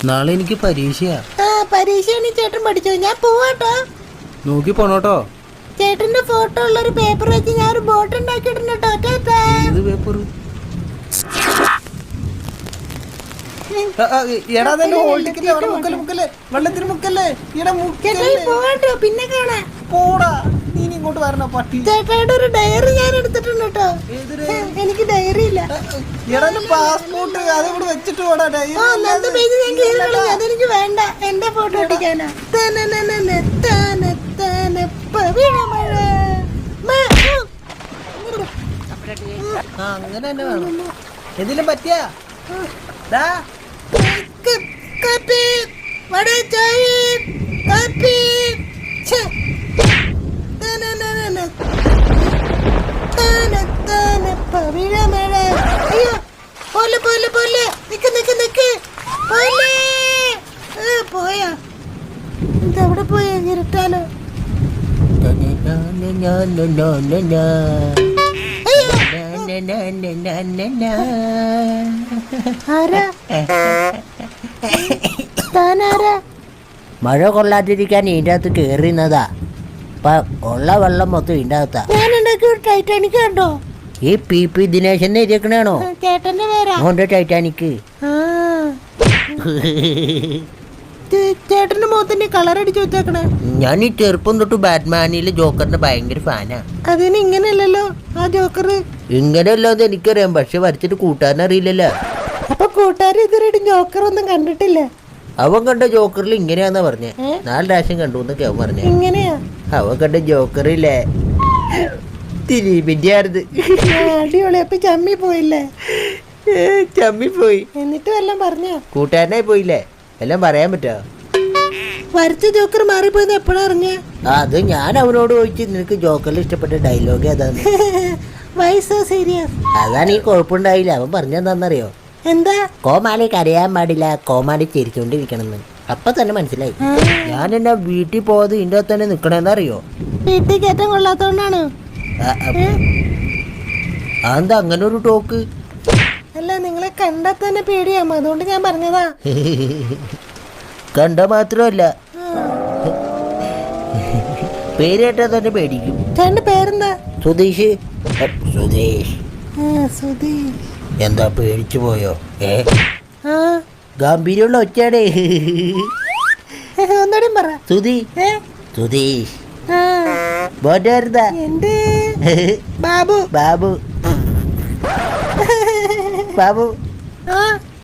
നാളെ എനിക്ക് പരീക്ഷയാ. പരീക്ഷയാണ് ചേട്ടൻ പഠിച്ചോ. ഞാൻ പോവാട്ടോ. നോക്കി പോണോട്ടോ. ചേട്ടന്റെ ഫോട്ടോ ഉള്ള ഒരു പേപ്പർ വെച്ച് ഞാൻ ഒരു ബോട്ട് ഉണ്ടാക്കിയിട്ടുണ്ട് കേട്ടോ. ഏത് പേപ്പർ? എടാ വെള്ളത്തിന് മുക്കല്ലേ. പോവാട്ടോ, പിന്നെ കാണാ. പോടാ, നീ ഇങ്ങോട്ട് വരണ പട്ടി. ചേട്ടായിട്ട് ഒരു ഡയറി ഞാൻ എടുത്തിട്ടുണ്ട് കേട്ടോ. എനിക്ക് ഡയറി ഇല്ല. പാസ്പോർട്ട് അതുകൂടെ വെച്ചിട്ട് പോടാ. അതെനിക്ക് വേണ്ട. എന്റെ ഫോട്ടോ ഒട്ടിക്കാനാ. അങ്ങനെ തന്നെ വേണം. എന്തെങ്കിലും പറ്റിയാ പോയാ ഇതെവിടെ പോയാ ഇരുട്ടാലോ. മഴ കൊള്ളാതിരിക്കാൻ ഇതിൻ്റെ അകത്ത് കേറിയുന്നതാ. അപ്പൊ ഉള്ള വെള്ളം മൊത്തം ഇതിൻ്റെ അകത്താ. ടൈറ്റാനിക് കണ്ടോ? ഈ പി പി ദിനേശനെ ഇരിക്കണാണോ ചേട്ടന്റെ പേരാ? മോന്റെ ടൈറ്റാനിക്. ചേട്ടന്റെ മുഖത്തിന്റെ കളർ അടിച്ചു വെച്ചേക്കണേ. ഞാൻ ഈ ചെറുപ്പം തൊട്ട് ബാറ്റ്മാനിലെ ജോക്കറിന്റെ ഭയങ്കര ഫാനാ. അതിന് ഇങ്ങനെയല്ലല്ലോ ആ ജോക്കർ. ഇങ്ങനെയല്ലാതെ എനിക്കറിയാം, പക്ഷെ വരച്ചിട്ട് കൂട്ടാനറിയില്ലല്ലോ. അപ്പൊ കൂട്ടുകാർ ഇതുവരെ ജോക്കർ ഒന്നും കണ്ടിട്ടില്ല. അവൻ കണ്ട ജോക്കറിൽ ഇങ്ങനെയാന്നാ പറഞ്ഞേ. 4 പ്രാവശ്യം കണ്ടു എന്നൊക്കെ അവൻ പറഞ്ഞേ. ഇങ്ങനെയാ അവൻ കണ്ട ജോക്കറില്ലേ ദിലീപിന്റെ ആയിരുന്നു. അടിപൊളി. അപ്പൊ ചമ്മി പോയില്ലേ? ചമ്മി പോയി. എന്നിട്ട് എല്ലാം പറഞ്ഞോ? കൂട്ടുകാരനായി പോയില്ലേ? എല്ലാം പറയാൻ പറ്റോ? വരച്ച ജോക്കർ മാറിപ്പോയത് എപ്പോഴാ അറിഞ്ഞ? അത് ഞാൻ അവനോട് ചോദിച്ചു, നിനക്ക് ജോക്കറിൽ ഇഷ്ടപ്പെട്ട ഡയലോഗ് ഏതാണ്? സീരിയസ്. അതാണ് ഈ കുഴപ്പമുണ്ടായില്ല. അവൻ പറഞ്ഞെന്താന്നറിയോ? എന്താ? കോമാളി കരയാൻ പാടില്ല, കോമാളി ചിരിച്ചോണ്ടിരിക്കണമെന്ന്. അപ്പൊ തന്നെ മനസ്സിലായി. ഞാൻ എന്നാ വീട്ടിൽ പോയത് ഇതിന്റെ അകത്ത് തന്നെ നിക്കണെന്നറിയോ? വീട്ടിൽ കയറ്റം കൊള്ളാത്തോണ്ടാണ്. അതെന്താ അങ്ങനെ ഒരു ടോക്ക്? അല്ല, നിങ്ങളെ കണ്ടാ തന്നെ പേടിയാമോ, അതുകൊണ്ട് ഞാൻ പറഞ്ഞതാ. കണ്ട മാത്രമല്ല പേര് കേട്ടാ തന്നെ പേടിക്കും. ചേട്ടന്റെ പേരെന്താ? സുധീഷ്. സുധീഷ്. സുധീഷ്. എന്താ പേടിച്ചു പോയോ? ഗംഭീരമുള്ള ഒച്ചയാടേ. ഒന്നൂടെ പറ. സുധീഷ്. ബോട്ടായിരുന്നാ? എന്റെ ബാബു. ബാബു. ബാബു.